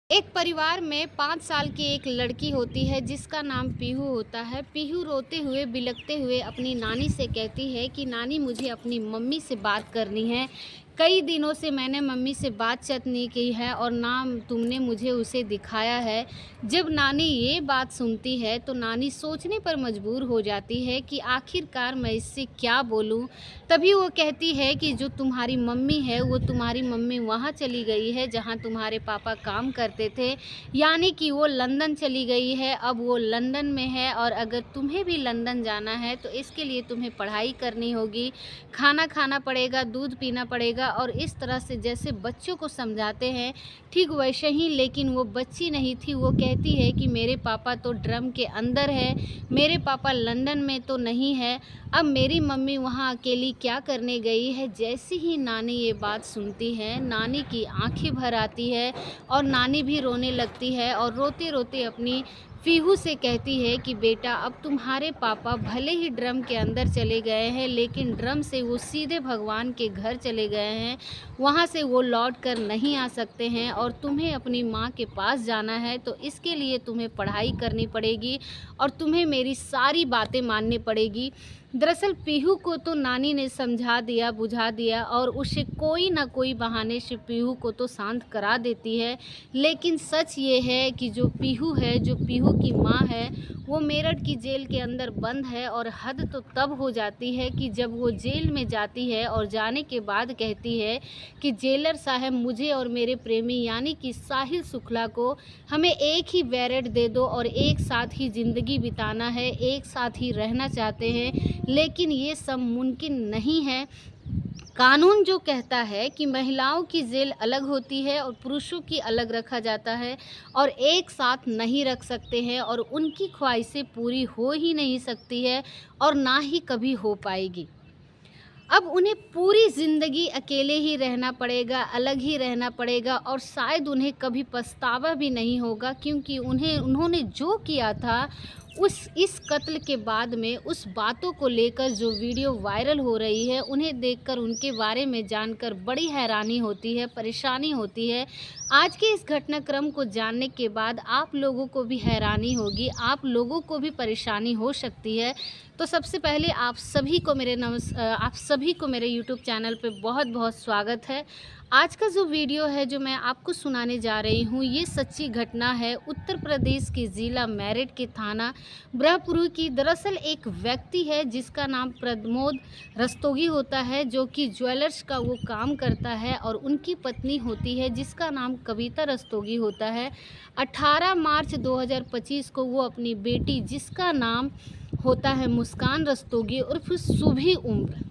एक परिवार में 5 साल की एक लड़की होती है जिसका नाम पीहू होता है। पीहू रोते हुए बिलखते हुए अपनी नानी से कहती है कि नानी मुझे अपनी मम्मी से बात करनी है। कई दिनों से मैंने मम्मी से बातचीत नहीं की है और ना तुमने मुझे उसे दिखाया है। जब नानी ये बात सुनती है तो नानी सोचने पर मजबूर हो जाती है कि आखिरकार मैं इससे क्या बोलूं। तभी वो कहती है कि जो तुम्हारी मम्मी है वो तुम्हारी मम्मी वहाँ चली गई है जहाँ तुम्हारे पापा काम करते थे, यानी कि वो लंदन चली गई है। अब वो लंदन में है और अगर तुम्हें भी लंदन जाना है तो इसके लिए तुम्हें पढ़ाई करनी होगी, खाना खाना पड़ेगा, दूध पीना पड़ेगा। और इस तरह से जैसे बच्चों को समझाते हैं ठीक वैसे ही, लेकिन वो बच्ची नहीं थी। वो कहती है कि मेरे पापा तो ड्रम के अंदर है, मेरे पापा लंदन में तो नहीं है, अब मेरी मम्मी वहाँ अकेली क्या करने गई है। जैसे ही नानी ये बात सुनती है, नानी की आंखें भर आती है और नानी भी रोने लगती है और रोते रोते अपनी पीहू से कहती है कि बेटा अब तुम्हारे पापा भले ही ड्रम के अंदर चले गए हैं, लेकिन ड्रम से वो सीधे भगवान के घर चले गए हैं, वहाँ से वो लौट कर नहीं आ सकते हैं और तुम्हें अपनी माँ के पास जाना है। तो इसके लिए तुम्हें पढ़ाई करनी पड़ेगी और तुम्हें मेरी सारी बातें माननी पड़ेगी। दरअसल पीहू को तो नानी ने समझा दिया, बुझा दिया और उसे कोई ना कोई बहाने से पीहू को तो शांत करा देती है। लेकिन सच ये है कि जो पीहू है, जो पीहू की माँ है, वो मेरठ की जेल के अंदर बंद है। और हद तो तब हो जाती है कि जब वो जेल में जाती है और जाने के बाद कहती है कि जेलर साहब मुझे और मेरे प्रेमी यानी कि साहिल शुक्ला को हमें एक ही वैरेंट दे दो और एक साथ ही ज़िंदगी बिताना है, एक साथ ही रहना चाहते हैं। लेकिन ये सब मुमकिन नहीं है। कानून जो कहता है कि महिलाओं की जेल अलग होती है और पुरुषों की अलग रखा जाता है और एक साथ नहीं रख सकते हैं और उनकी ख्वाहिशें पूरी हो ही नहीं सकती है और ना ही कभी हो पाएगी। अब उन्हें पूरी ज़िंदगी अकेले ही रहना पड़ेगा, अलग ही रहना पड़ेगा और शायद उन्हें कभी पछतावा भी नहीं होगा, क्योंकि उन्होंने जो किया था इस कत्ल के बाद में उस बातों को लेकर जो वीडियो वायरल हो रही है, उन्हें देखकर उनके बारे में जानकर बड़ी हैरानी होती है, परेशानी होती है। आज के इस घटनाक्रम को जानने के बाद आप लोगों को भी हैरानी होगी, आप लोगों को भी परेशानी हो सकती है। तो सबसे पहले आप सभी को मेरे यूट्यूब चैनल पे बहुत-बहुत स्वागत है। आज का जो वीडियो है जो मैं आपको सुनाने जा रही हूँ, ये सच्ची घटना है उत्तर प्रदेश के ज़िला मेरठ के थाना ब्रह्मपुर की। दरअसल एक व्यक्ति है जिसका नाम प्रमोद रस्तोगी होता है, जो कि ज्वेलर्स का वो काम करता है और उनकी पत्नी होती है जिसका नाम कविता रस्तोगी होता है। 18 मार्च 2025 को वो अपनी बेटी जिसका नाम होता है मुस्कान रस्तोगी उर्फ शुभी उम्र,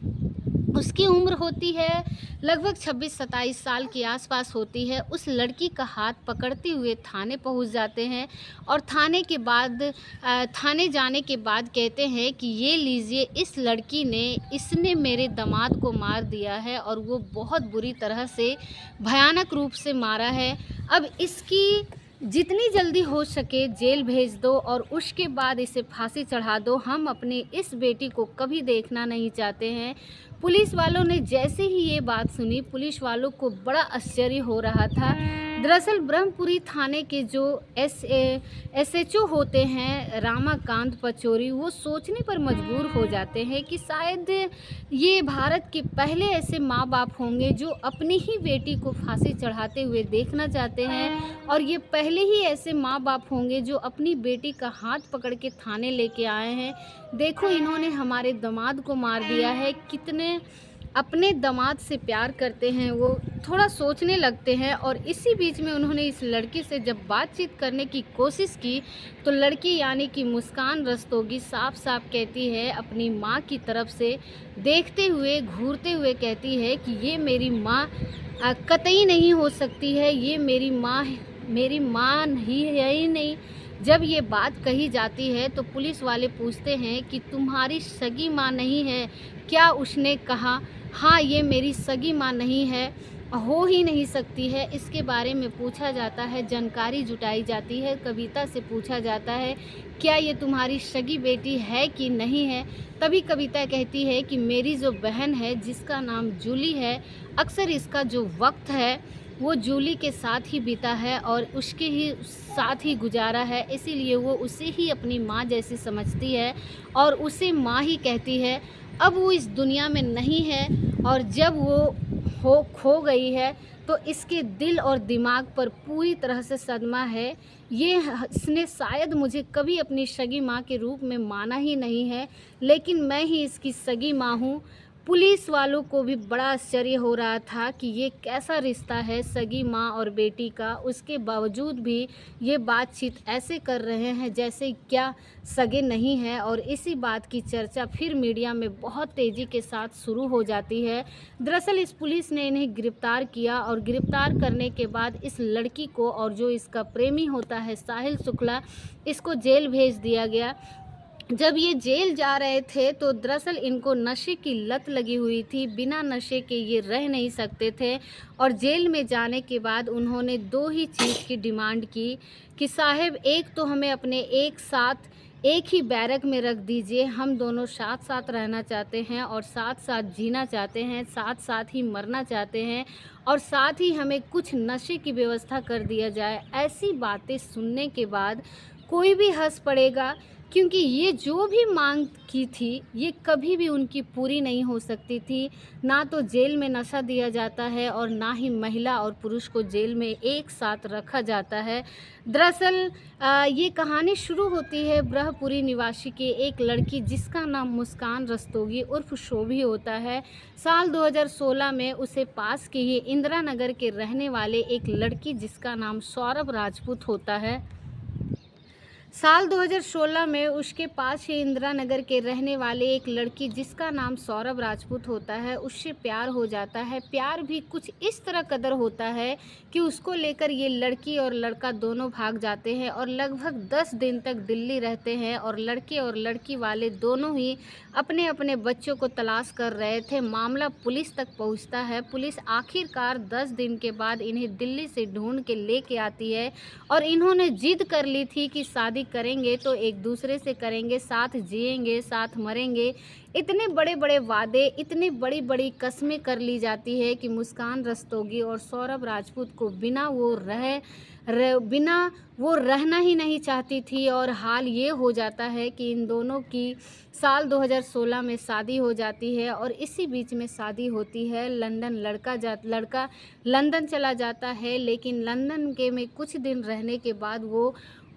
उसकी उम्र होती है लगभग 26-27 साल के आसपास होती है, उस लड़की का हाथ पकड़ते हुए थाने पहुंच जाते हैं और थाने जाने के बाद कहते हैं कि ये लीजिए, इस लड़की ने इसने मेरे दामाद को मार दिया है और वो बहुत बुरी तरह से भयानक रूप से मारा है। अब इसकी जितनी जल्दी हो सके जेल भेज दो और उसके बाद इसे फांसी चढ़ा दो। हम अपनी इस बेटी को कभी देखना नहीं चाहते हैं। पुलिस वालों ने जैसे ही ये बात सुनी, पुलिस वालों को बड़ा आश्चर्य हो रहा था। दरअसल ब्रह्मपुरी थाने के जो एसएचओ होते हैं रामाकांत पचौरी, वो सोचने पर मजबूर हो जाते हैं कि शायद ये भारत के पहले ऐसे माँ बाप होंगे जो अपनी ही बेटी को फांसी चढ़ाते हुए देखना चाहते हैं और ये पहले ही ऐसे माँ बाप होंगे जो अपनी बेटी का हाथ पकड़ के थाने लेके आए हैं। देखो, इन्होंने हमारे दामाद को मार दिया है। कितने अपने दामाद से प्यार करते हैं वो, थोड़ा सोचने लगते हैं। और इसी बीच में उन्होंने इस लड़की से जब बातचीत करने की कोशिश की तो लड़की यानी कि मुस्कान रस्तोगी साफ साफ कहती है, अपनी माँ की तरफ से देखते हुए घूरते हुए कहती है कि ये मेरी माँ कतई नहीं हो सकती है, ये मेरी माँ ही है ही नहीं। जब ये बात कही जाती है तो पुलिस वाले पूछते हैं कि तुम्हारी सगी माँ नहीं है क्या? उसने कहा हाँ, ये मेरी सगी माँ नहीं है, हो ही नहीं सकती है। इसके बारे में पूछा जाता है, जानकारी जुटाई जाती है, कविता से पूछा जाता है क्या ये तुम्हारी सगी बेटी है कि नहीं है। तभी कविता कहती है कि मेरी जो बहन है जिसका नाम जूली है, अक्सर इसका जो वक्त है वो जूली के साथ ही बीता है और उसके ही साथ ही गुजारा है, इसीलिए वो उसे ही अपनी माँ जैसी समझती है और उसे माँ ही कहती है। अब वो इस दुनिया में नहीं है और जब वो हो खो गई है तो इसके दिल और दिमाग पर पूरी तरह से सदमा है। इसने शायद मुझे कभी अपनी सगी माँ के रूप में माना ही नहीं है, लेकिन मैं ही इसकी सगी माँ हूँ। पुलिस वालों को भी बड़ा आश्चर्य हो रहा था कि ये कैसा रिश्ता है सगी माँ और बेटी का। उसके बावजूद भी ये बातचीत ऐसे कर रहे हैं जैसे क्या सगे नहीं हैं और इसी बात की चर्चा फिर मीडिया में बहुत तेज़ी के साथ शुरू हो जाती है। दरअसल इस पुलिस ने इन्हें गिरफ्तार किया और गिरफ्तार करने के बाद इस लड़की को और जो इसका प्रेमी होता है साहिल शुक्ला, इसको जेल भेज दिया गया। जब ये जेल जा रहे थे तो दरअसल इनको नशे की लत लगी हुई थी, बिना नशे के ये रह नहीं सकते थे और जेल में जाने के बाद उन्होंने दो ही चीज़ की डिमांड की कि साहब एक तो हमें अपने एक ही बैरक में रख दीजिए, हम दोनों साथ साथ रहना चाहते हैं और साथ साथ जीना चाहते हैं, साथ साथ ही मरना चाहते हैं और साथ ही हमें कुछ नशे की व्यवस्था कर दिया जाए। ऐसी बातें सुनने के बाद कोई भी हंस पड़ेगा, क्योंकि ये जो भी मांग की थी ये कभी भी उनकी पूरी नहीं हो सकती थी। ना तो जेल में नशा दिया जाता है और ना ही महिला और पुरुष को जेल में एक साथ रखा जाता है। दरअसल ये कहानी शुरू होती है ब्रह्मपुरी निवासी की एक लड़की जिसका नाम मुस्कान रस्तोगी उर्फ शोभी होता है। साल 2016 में उसे पास की ही इंदिरा नगर के रहने वाले एक लड़की जिसका नाम सौरभ राजपूत होता है। साल 2016 में उसके पास ही इंदिरा नगर के रहने वाले एक लड़की जिसका नाम सौरभ राजपूत होता है उससे प्यार हो जाता है। प्यार भी कुछ इस तरह कदर होता है कि उसको लेकर ये लड़की और लड़का दोनों भाग जाते हैं और लगभग 10 दिन तक दिल्ली रहते हैं और लड़के और लड़की वाले दोनों ही अपने अपने बच्चों को तलाश कर रहे थे। मामला पुलिस तक पहुंचता है। पुलिस आखिरकार 10 दिन के बाद इन्हें दिल्ली से ढूंढ के लेके आती है और इन्होंने जिद कर ली थी कि शादी करेंगे तो एक दूसरे से करेंगे, साथ जिएंगे, साथ मरेंगे। इतने बड़े बड़े वादे, इतनी बड़ी बड़ी कस्में कर ली जाती है कि मुस्कान रस्तोगी और सौरभ राजपूत को बिना वो रहना ही नहीं चाहती थी और हाल ये हो जाता है कि इन दोनों की साल 2016 में शादी हो जाती है और इसी बीच में शादी होती है। लड़का लंदन चला जाता है, लेकिन लंदन के में कुछ दिन रहने के बाद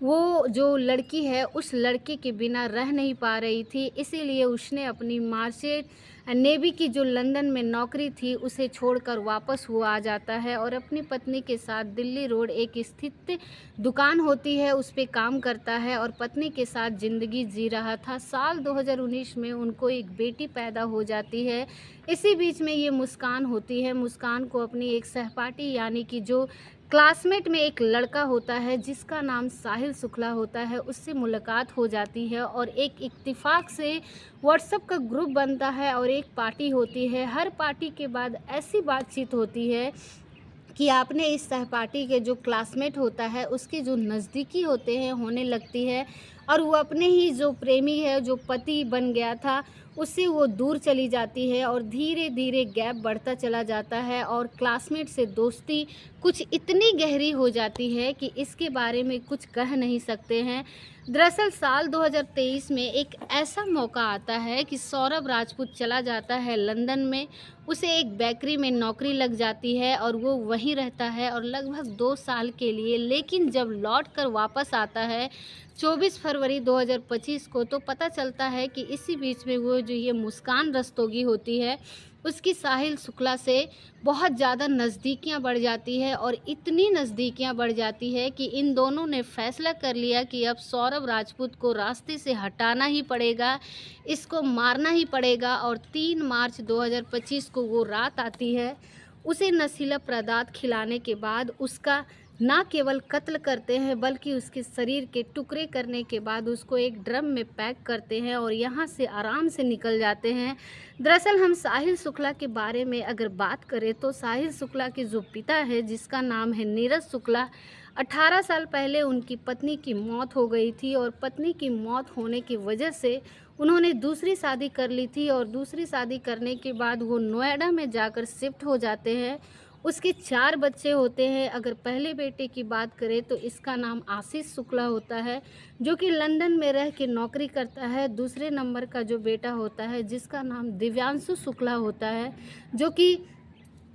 वो जो लड़की है उस लड़के के बिना रह नहीं पा रही थी, इसीलिए उसने अपनी मार्शेट नेवी की जो लंदन में नौकरी थी उसे छोड़कर वापस वो आ जाता है और अपनी पत्नी के साथ दिल्ली रोड एक स्थित दुकान होती है उस पे काम करता है और पत्नी के साथ ज़िंदगी जी रहा था। साल 2019 में उनको एक बेटी पैदा हो जाती है। इसी बीच में ये मुस्कान होती है। मुस्कान को अपनी एक सहपाठी यानी कि जो क्लासमेट में एक लड़का होता है जिसका नाम साहिल शुक्ला होता है, उससे मुलाकात हो जाती है और एक इत्तेफाक से व्हाट्सएप का ग्रुप बनता है और एक पार्टी होती है। हर पार्टी के बाद ऐसी बातचीत होती है कि आपने इस सहपाठी के जो क्लासमेट होता है उसके जो नज़दीकी होते हैं होने लगती है और वो अपने ही जो प्रेमी है, जो पति बन गया था, उससे वो दूर चली जाती है और धीरे धीरे गैप बढ़ता चला जाता है और क्लासमेट से दोस्ती कुछ इतनी गहरी हो जाती है कि इसके बारे में कुछ कह नहीं सकते हैं। दरअसल साल 2023 में एक ऐसा मौका आता है कि सौरभ राजपूत चला जाता है लंदन में। उसे एक बेकरी में नौकरी लग जाती है और वो वहीं रहता है और लगभग 2 साल के लिए, लेकिन जब लौट कर वापस आता है 24 फरवरी 2025 को तो पता चलता है कि इसी बीच में वो जो ये मुस्कान रस्तोगी होती है उसकी साहिल शुक्ला से बहुत ज़्यादा नज़दीकियाँ बढ़ जाती है और इतनी नज़दीकियाँ बढ़ जाती है कि इन दोनों ने फैसला कर लिया कि अब सौरभ राजपूत को रास्ते से हटाना ही पड़ेगा, इसको मारना ही पड़ेगा। और 3 मार्च 2025 को वो रात आती है। उसे नशीला पदार्थ खिलाने के बाद उसका ना केवल कत्ल करते हैं बल्कि उसके शरीर के टुकड़े करने के बाद उसको एक ड्रम में पैक करते हैं और यहाँ से आराम से निकल जाते हैं। दरअसल हम साहिल शुक्ला के बारे में अगर बात करें तो साहिल शुक्ला के जो पिता है जिसका नाम है नीरज शुक्ला, 18 साल पहले उनकी पत्नी की मौत हो गई थी और पत्नी की मौत होने की वजह से उन्होंने दूसरी शादी कर ली थी और दूसरी शादी करने के बाद वो नोएडा में जाकर शिफ्ट हो जाते हैं उसके 4 बच्चे होते हैं। अगर पहले बेटे की बात करें तो इसका नाम आशीष शुक्ला होता है, जो कि लंदन में रह के नौकरी करता है। दूसरे नंबर का जो बेटा होता है जिसका नाम दिव्यांशु शुक्ला होता है, जो कि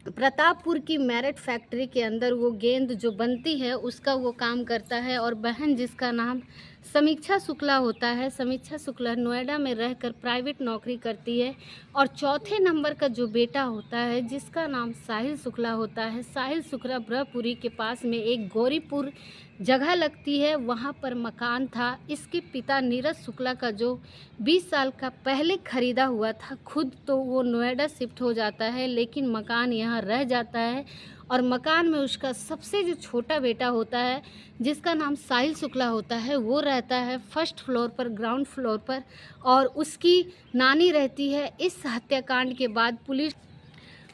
प्रतापपुर की मैरिट फैक्ट्री के अंदर वो गेंद जो बनती है उसका वो काम करता है। और बहन जिसका नाम समीक्षा शुक्ला होता है, समीक्षा शुक्ला नोएडा में रहकर प्राइवेट नौकरी करती है। और चौथे नंबर का जो बेटा होता है जिसका नाम साहिल शुक्ला होता है, साहिल शुक्ला ब्रह्मपुरी के पास में एक गौरीपुर जगह लगती है, वहाँ पर मकान था। इसके पिता नीरज शुक्ला का जो 20 साल का पहले ख़रीदा हुआ था, खुद तो वो नोएडा शिफ्ट हो जाता है लेकिन मकान यहाँ रह जाता है। और मकान में उसका सबसे जो छोटा बेटा होता है जिसका नाम साहिल शुक्ला होता है, वो रहता है फर्स्ट फ्लोर पर, ग्राउंड फ्लोर पर। और उसकी नानी रहती है। इस हत्याकांड के बाद पुलिस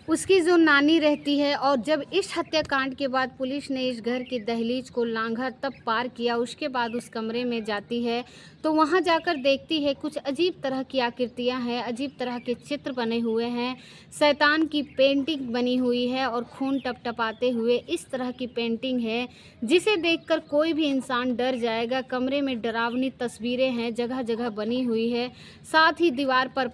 उसकी जो नानी रहती है, और जब इस हत्याकांड के बाद पुलिस ने इस घर की दहलीज को लांघा, तब पार किया, उसके बाद उस कमरे में जाती है तो वहां जाकर देखती है कुछ अजीब तरह की आकृतियां हैं, अजीब तरह के चित्र बने हुए हैं, शैतान की पेंटिंग बनी हुई है और खून टपटपाते हुए इस तरह की पेंटिंग है जिसे देखकर कोई भी इंसान डर जाएगा। कमरे में डरावनी तस्वीरें हैं जगह जगह बनी हुई है। साथ ही दीवार पर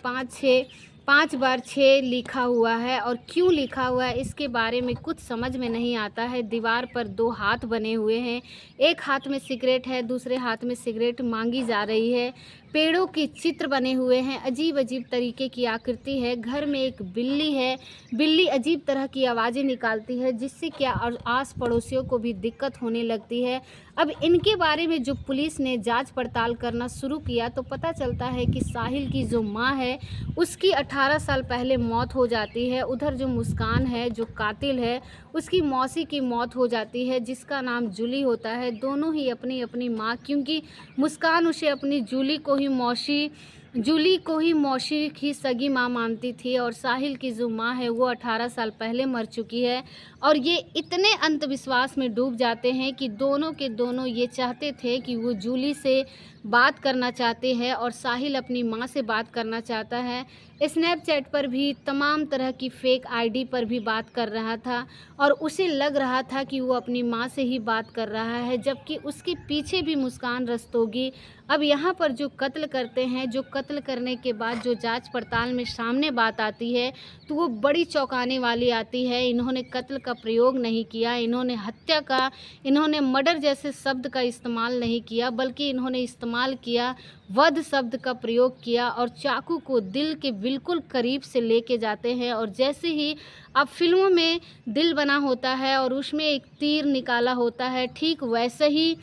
5 बार 6 लिखा हुआ है, और क्यों लिखा हुआ है इसके बारे में कुछ समझ में नहीं आता है। दीवार पर 2 हाथ बने हुए हैं, एक हाथ में सिगरेट है, दूसरे हाथ में सिगरेट मांगी जा रही है। पेड़ों के चित्र बने हुए हैं, अजीब अजीब तरीके की आकृति है। घर में एक बिल्ली है, बिल्ली अजीब तरह की आवाज़ें निकालती है जिससे क्या और आस पड़ोसियों को भी दिक्कत होने लगती है। अब इनके बारे में जो पुलिस ने जांच पड़ताल करना शुरू किया तो पता चलता है कि साहिल की जो माँ है उसकी 18 साल पहले मौत हो जाती है। उधर जो मुस्कान है जो कातिल है, उसकी मौसी की मौत हो जाती है जिसका नाम जूली होता है। दोनों ही अपनी अपनी माँ, क्योंकि मुस्कान उसे अपनी जूली को ही मौसी की सगी माँ मानती थी, और साहिल की जो माँ है वो 18 साल पहले मर चुकी है। और ये इतने अंधविश्वास में डूब जाते हैं कि दोनों के दोनों ये चाहते थे कि वो जूली से बात करना चाहते हैं और साहिल अपनी माँ से बात करना चाहता है। स्नैपचैट पर भी तमाम तरह की फेक आईडी पर भी बात कर रहा था, और उसे लग रहा था कि वो अपनी माँ से ही बात कर रहा है, जबकि उसके पीछे भी मुस्कान रस्तोगी। अब यहाँ पर जो कत्ल करते हैं, जो कत्ल करने के बाद जो जांच पड़ताल में सामने बात आती है तो वो बड़ी चौंकाने वाली आती है। इन्होंने कत्ल का प्रयोग नहीं किया, इन्होंने मर्डर जैसे शब्द का इस्तेमाल नहीं किया, बल्कि इन्होंने इस्तेमाल किया वध शब्द का प्रयोग किया, और चाकू को दिल के बिल्कुल करीब से लेके जाते हैं। और जैसे ही अब फिल्मों में दिल बना होता है और उसमें एक तीर निकाला होता है, ठीक वैसे ही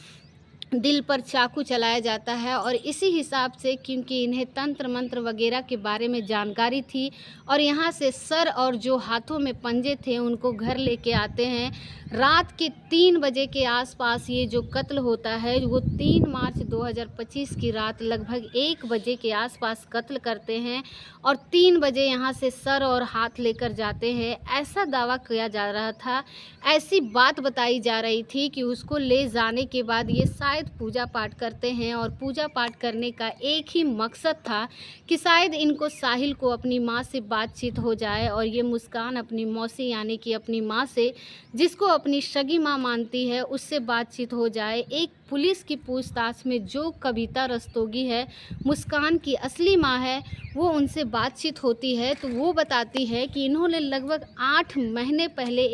दिल पर चाकू चलाया जाता है। और इसी हिसाब से, क्योंकि इन्हें तंत्र मंत्र वगैरह के बारे में जानकारी थी, और यहाँ से सर और जो हाथों में पंजे थे उनको घर लेके आते हैं। रात के 3 बजे के आसपास ये जो कत्ल होता है, वो 3 मार्च 2025 की रात लगभग 1 बजे के आसपास कत्ल करते हैं, और 3 बजे यहाँ से सर और हाथ लेकर जाते हैं। ऐसा दावा किया जा रहा था, ऐसी बात बताई जा रही थी कि उसको ले जाने के बाद ये शायद पूजा पाठ करते हैं, और पूजा पाठ करने का एक ही मकसद था कि शायद इनको साहिल को अपनी माँ से बातचीत हो जाए, और ये मुस्कान अपनी मौसी यानी कि अपनी माँ से, जिसको अपनी सगी माँ मानती है, उससे बातचीत हो जाए। एक पुलिस की पूछताछ में जो कविता रस्तोगी है, मुस्कान की असली माँ है, वो उनसे बातचीत होती है तो वो बताती है कि इन्होंने लगभग 8 महीने पहले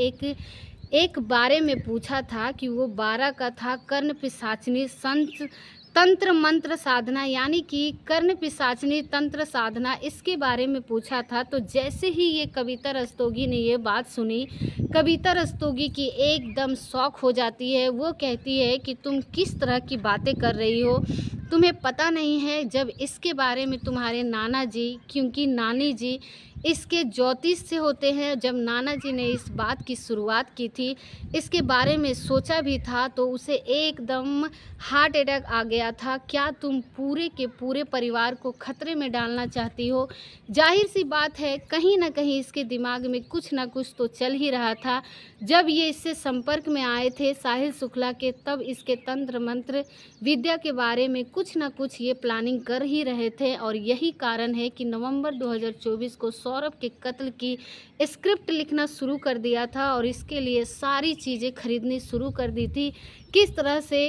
एक बारे में पूछा था कि वो 12 का था, कर्ण पिशाचनी संत तंत्र मंत्र साधना, यानी कि कर्ण पिशाचनी तंत्र साधना, इसके बारे में पूछा था। तो जैसे ही ये कविता रस्तोगी ने ये बात सुनी, कविता रस्तोगी की एकदम शौक हो जाती है। वो कहती है कि तुम किस तरह की बातें कर रही हो, तुम्हें पता नहीं है जब इसके बारे में तुम्हारे नाना जी, क्योंकि नानी जी इसके ज्योतिष से होते हैं, जब नाना जी ने इस बात की शुरुआत की थी, इसके बारे में सोचा भी था, तो उसे एकदम हार्ट अटैक आ गया था। क्या तुम पूरे के पूरे परिवार को खतरे में डालना चाहती हो? जाहिर सी बात है, कहीं ना कहीं इसके दिमाग में कुछ ना कुछ तो चल ही रहा था। जब ये इससे संपर्क में आए थे साहिल शुक्ला के, तब इसके तंत्र मंत्र विद्या के बारे में कुछ ना कुछ ये प्लानिंग कर ही रहे थे, और यही कारण है कि नवंबर 2024 को सौरभ के कत्ल की स्क्रिप्ट लिखना शुरू कर दिया था और इसके लिए सारी चीज़ें खरीदनी शुरू कर दी थी। किस तरह से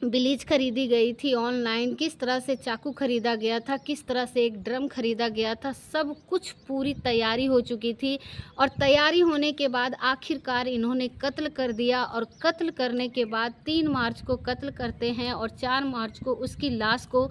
ब्लीच खरीदी गई थी ऑनलाइन, किस तरह से चाकू खरीदा गया था, किस तरह से एक ड्रम खरीदा गया था, सब कुछ पूरी तैयारी हो चुकी थी। और तैयारी होने के बाद आखिरकार इन्होंने कत्ल कर दिया और कत्ल करने के बाद 3 मार्च को कत्ल करते हैं और 4 मार्च को उसकी लाश को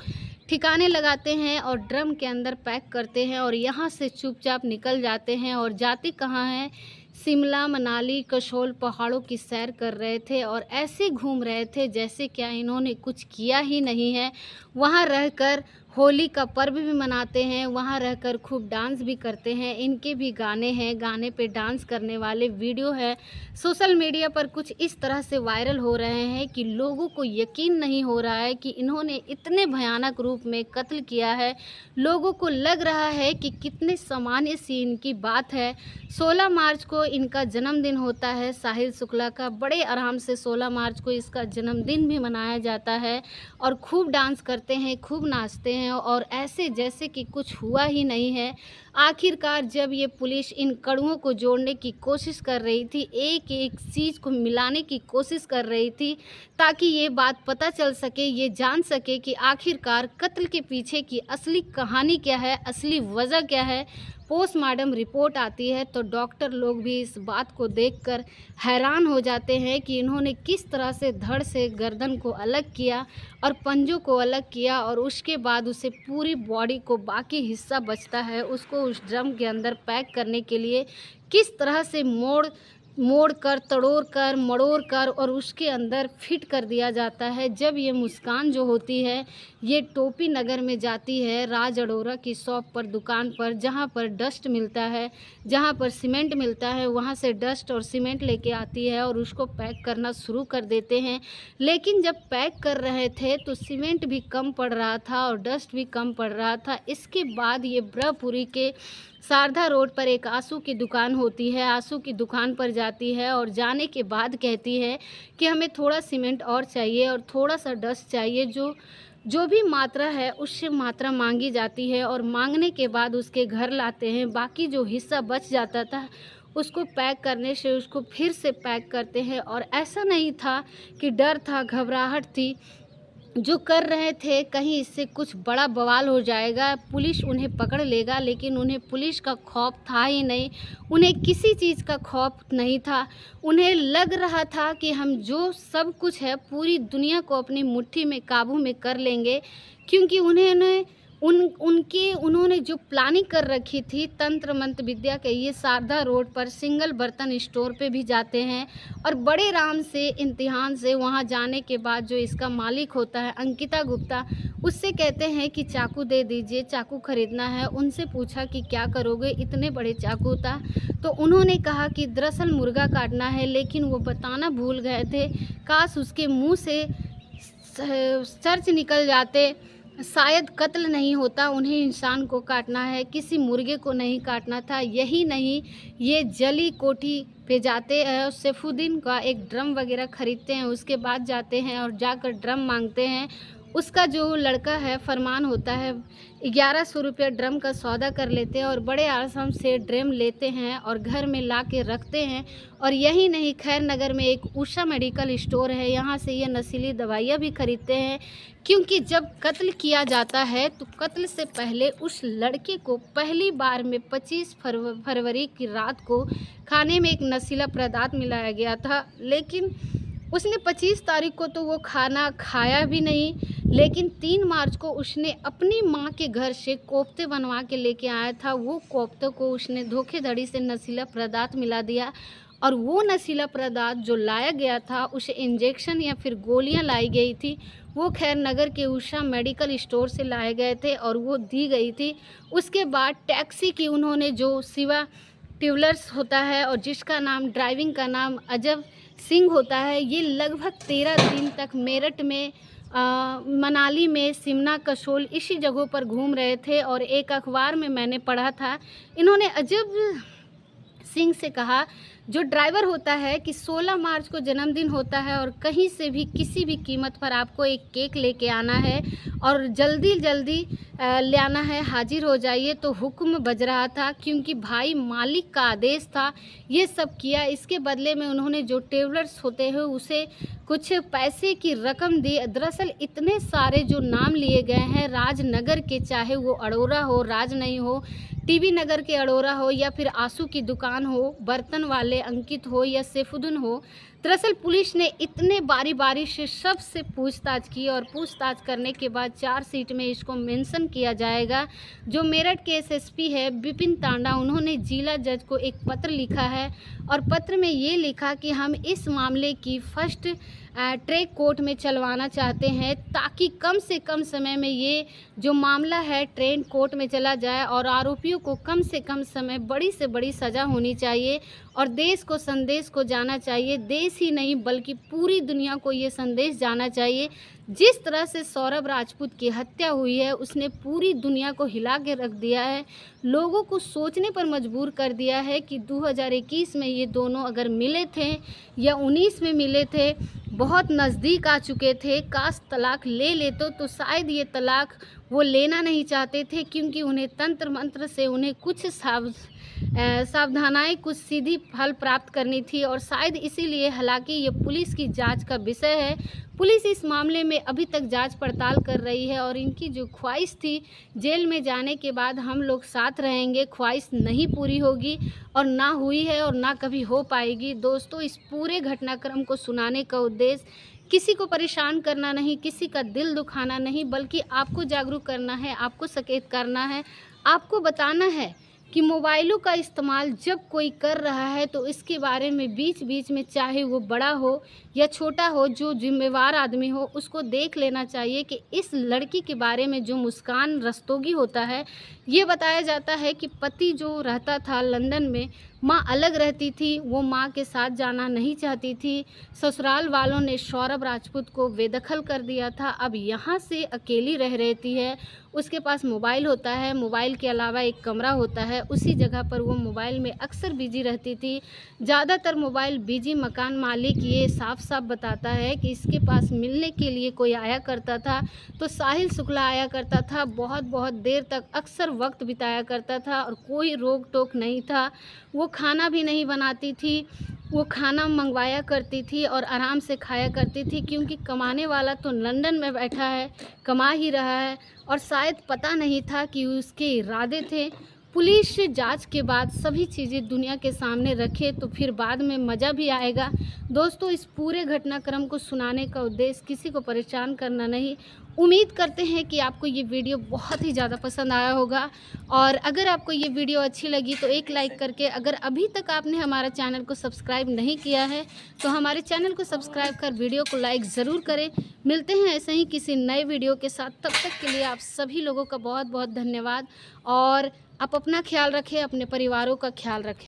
ठिकाने लगाते हैं और ड्रम के अंदर पैक करते हैं और यहाँ से चुपचाप निकल जाते हैं। और जाते कहाँ हैं? शिमला, मनाली, कसौल पहाड़ों की सैर कर रहे थे और ऐसे घूम रहे थे जैसे क्या इन्होंने कुछ किया ही नहीं है। वहाँ रहकर होली का पर्व भी मनाते हैं, वहाँ रहकर खूब डांस भी करते हैं। इनके भी गाने हैं, गाने पे डांस करने वाले वीडियो है सोशल मीडिया पर कुछ इस तरह से वायरल हो रहे हैं कि लोगों को यकीन नहीं हो रहा है कि इन्होंने इतने भयानक रूप में कत्ल किया है। लोगों को लग रहा है कि कितने सामान्य सी इनकी बात है। 16 मार्च को इनका जन्मदिन होता है साहिल शुक्ला का। बड़े आराम से 16 मार्च को इसका जन्मदिन भी मनाया जाता है और खूब डांस करते हैं, खूब नाचते हैं और ऐसे जैसे कि कुछ हुआ ही नहीं है। आखिरकार जब ये पुलिस इन कड़ुओं को जोड़ने की कोशिश कर रही थी, एक एक चीज़ को मिलाने की कोशिश कर रही थी ताकि ये बात पता चल सके, ये जान सके कि आखिरकार कत्ल के पीछे की असली कहानी क्या है, असली वजह क्या है। पोस्टमार्टम रिपोर्ट आती है तो डॉक्टर लोग भी इस बात को देखकर हैरान हो जाते हैं कि इन्होंने किस तरह से धड़ से गर्दन को अलग किया और पंजों को अलग किया और उसके बाद उसे पूरी बॉडी को बाकी हिस्सा बचता है उसको उस ड्रम के अंदर पैक करने के लिए किस तरह से मोड़ कर, तोड़ कर, मरोड़ कर और उसके अंदर फिट कर दिया जाता है। जब ये मुस्कान जो होती है ये टोपी नगर में जाती है राज अरोड़ा की शॉप पर, दुकान पर, जहाँ पर डस्ट मिलता है, जहाँ पर सीमेंट मिलता है, वहाँ से डस्ट और सीमेंट लेके आती है और उसको पैक करना शुरू कर देते हैं। लेकिन जब पैक कर रहे थे तो सीमेंट भी कम पड़ रहा था और डस्ट भी कम पड़ रहा था। इसके बाद ये ब्रह्मपुरी के शारदा रोड पर एक आंसू की दुकान होती है, आंसू की दुकान पर जाती है और जाने के बाद कहती है कि हमें थोड़ा सीमेंट और चाहिए और थोड़ा सा डस्ट चाहिए। जो भी मात्रा है उससे मात्रा मांगी जाती है और मांगने के बाद उसके घर लाते हैं। बाकी जो हिस्सा बच जाता था उसको पैक करने से उसको फिर से पैक करते हैं। और ऐसा नहीं था कि डर था, घबराहट थी, जो कर रहे थे कहीं इससे कुछ बड़ा बवाल हो जाएगा, पुलिस उन्हें पकड़ लेगा, लेकिन उन्हें पुलिस का खौफ था ही नहीं, उन्हें किसी चीज़ का खौफ नहीं था। उन्हें लग रहा था कि हम जो सब कुछ है पूरी दुनिया को अपनी मुट्ठी में काबू में कर लेंगे, क्योंकि उन्होंने जो प्लानिंग कर रखी थी तंत्र मंत्र विद्या के। ये शारदा रोड पर सिंगल बर्तन स्टोर पे भी जाते हैं और बड़े आराम से इम्तिहान से वहाँ जाने के बाद जो इसका मालिक होता है अंकिता गुप्ता, उससे कहते हैं कि चाकू दे दीजिए, चाकू खरीदना है। उनसे पूछा कि क्या करोगे, इतने बड़े चाकू था। तो उन्होंने कहा कि दरअसल मुर्गा काटना है, लेकिन वो बताना भूल गए थे। काश उसके मुंह से सर्च निकल जाते, शायद कत्ल नहीं होता। उन्हें इंसान को काटना है, किसी मुर्गे को नहीं काटना था। यही नहीं, ये जली कोठी पे जाते हैं और सैफुद्दीन का एक ड्रम वगैरह ख़रीदते हैं, उसके बाद जाते हैं और जाकर ड्रम मांगते हैं। उसका जो लड़का है फरमान होता है, 1100 रुपया ड्रम का सौदा कर लेते हैं और बड़े आराम से ड्रम लेते हैं और घर में ला के रखते हैं। और यही नहीं, खैर नगर में एक उषा मेडिकल स्टोर है, यहाँ से ये नशीली दवाइयाँ भी खरीदते हैं। क्योंकि जब कत्ल किया जाता है तो कत्ल से पहले उस लड़के को पहली बार में 25 फरवरी की रात को खाने में एक नशीला पदार्थ मिलाया गया था, लेकिन उसने 25 तारीख को तो वो खाना खाया भी नहीं, लेकिन 3 मार्च को उसने अपनी माँ के घर से कोफ्ते बनवा के लेके आया था। वो कोफ्ते को उसने धोखेधड़ी से नशीला पदार्थ मिला दिया और वो नशीला पदार्थ जो लाया गया था उसे इंजेक्शन या फिर गोलियां लाई गई थी। वो खैर नगर के उषा मेडिकल स्टोर से लाए गए थे और वो दी गई थी। उसके बाद टैक्सी की उन्होंने, जो शिवा ट्रेवलर्स होता है और जिसका नाम ड्राइविंग का नाम अजब सिंह होता है, ये लगभग 13 दिन तक मेरठ में, मनाली में, शिमला, कसौल इसी जगहों पर घूम रहे थे। और एक अखबार में मैंने पढ़ा था, इन्होंने अजब सिंह से कहा जो ड्राइवर होता है कि 16 मार्च को जन्मदिन होता है और कहीं से भी किसी भी कीमत पर आपको एक केक लेके आना है और जल्दी जल्दी ले आना है, हाजिर हो जाइए, तो हुक्म बज रहा था क्योंकि भाई मालिक का आदेश था ये सब किया। इसके बदले में उन्होंने जो ट्रेवलर्स होते हैं उसे कुछ पैसे की रकम दी। दरअसल इतने सारे जो नाम लिए गए हैं राजनगर के, चाहे वो अड़ोरा हो, राज नहीं हो, टीवी नगर के अड़ोरा हो या फिर आंसू की दुकान हो, बर्तन वाले अंकित हो या सैफुद्दीन हो, दरअसल पुलिस ने इतने बारी बारी से सबसे पूछताछ की और पूछताछ करने के बाद चार्जशीट में इसको मेंशन किया जाएगा। जो मेरठ के एसएसपी है विपिन तांडा, उन्होंने जिला जज को एक पत्र लिखा है और पत्र में ये लिखा कि हम इस मामले की फर्स्ट ट्रैक कोर्ट में चलवाना चाहते हैं ताकि कम से कम समय में ये जो मामला है ट्रेन कोर्ट में चला जाए और आरोपियों को कम से कम समय बड़ी से बड़ी सज़ा होनी चाहिए और देश को संदेश को जाना चाहिए। देश ही नहीं बल्कि पूरी दुनिया को ये संदेश जाना चाहिए। जिस तरह से सौरभ राजपूत की हत्या हुई है उसने पूरी दुनिया को हिला के रख दिया है, लोगों को सोचने पर मजबूर कर दिया है कि 2021 में ये दोनों अगर मिले थे या 19 में मिले थे, बहुत नज़दीक आ चुके थे, काश तलाक ले लेते तो शायद ये तलाक वो लेना नहीं चाहते थे क्योंकि उन्हें तंत्र मंत्र से उन्हें कुछ सावधानाएं कुछ सीधी फल प्राप्त करनी थी और शायद इसीलिए, हालांकि ये पुलिस की जांच का विषय है, पुलिस इस मामले में अभी तक जांच पड़ताल कर रही है और इनकी जो ख्वाहिश थी जेल में जाने के बाद हम लोग साथ रहेंगे, ख्वाहिश नहीं पूरी होगी और ना हुई है और ना कभी हो पाएगी। दोस्तों, इस पूरे घटनाक्रम को सुनाने का उद्देश्य किसी को परेशान करना नहीं, किसी का दिल दुखाना नहीं, बल्कि आपको जागरूक करना है, आपको सचेत करना है, आपको बताना है कि मोबाइलों का इस्तेमाल जब कोई कर रहा है तो इसके बारे में बीच बीच में, चाहे वो बड़ा हो या छोटा हो, जो जिम्मेवार आदमी हो उसको देख लेना चाहिए कि इस लड़की के बारे में जो मुस्कान रस्तोगी होता है, ये बताया जाता है कि पति जो रहता था लंदन में, माँ अलग रहती थी, वो माँ के साथ जाना नहीं चाहती थी, ससुराल वालों ने सौरभ राजपूत को बेदखल कर दिया था, अब यहाँ से अकेली रह रहती है, उसके पास मोबाइल होता है, मोबाइल के अलावा एक कमरा होता है, उसी जगह पर वो मोबाइल में अक्सर बिजी रहती थी, ज़्यादातर मोबाइल बिजी। मकान मालिक ये साफ साफ बताता है कि इसके पास मिलने के लिए कोई आया करता था तो साहिल शुक्ला आया करता था, बहुत बहुत देर तक अक्सर वक्त बिताया करता था और कोई रोक टोक नहीं था। वो खाना भी नहीं बनाती थी, वो खाना मंगवाया करती थी और आराम से खाया करती थी क्योंकि कमाने वाला तो लंदन में बैठा है, कमा ही रहा है और शायद पता नहीं था कि उसके इरादे थे। पुलिस जांच के बाद सभी चीज़ें दुनिया के सामने रखे तो फिर बाद में मज़ा भी आएगा। दोस्तों, इस पूरे घटनाक्रम को सुनाने का उद्देश्य किसी को परेशान करना नहीं। उम्मीद करते हैं कि आपको ये वीडियो बहुत ही ज़्यादा पसंद आया होगा और अगर आपको ये वीडियो अच्छी लगी तो एक लाइक करके, अगर अभी तक आपने हमारा चैनल को सब्सक्राइब नहीं किया है तो हमारे चैनल को सब्सक्राइब कर वीडियो को लाइक ज़रूर करें। मिलते हैं ऐसे ही किसी नए वीडियो के साथ, तब तक के लिए आप सभी लोगों का बहुत बहुत धन्यवाद और आप अपना ख्याल रखें, अपने परिवारों का ख्याल रखें।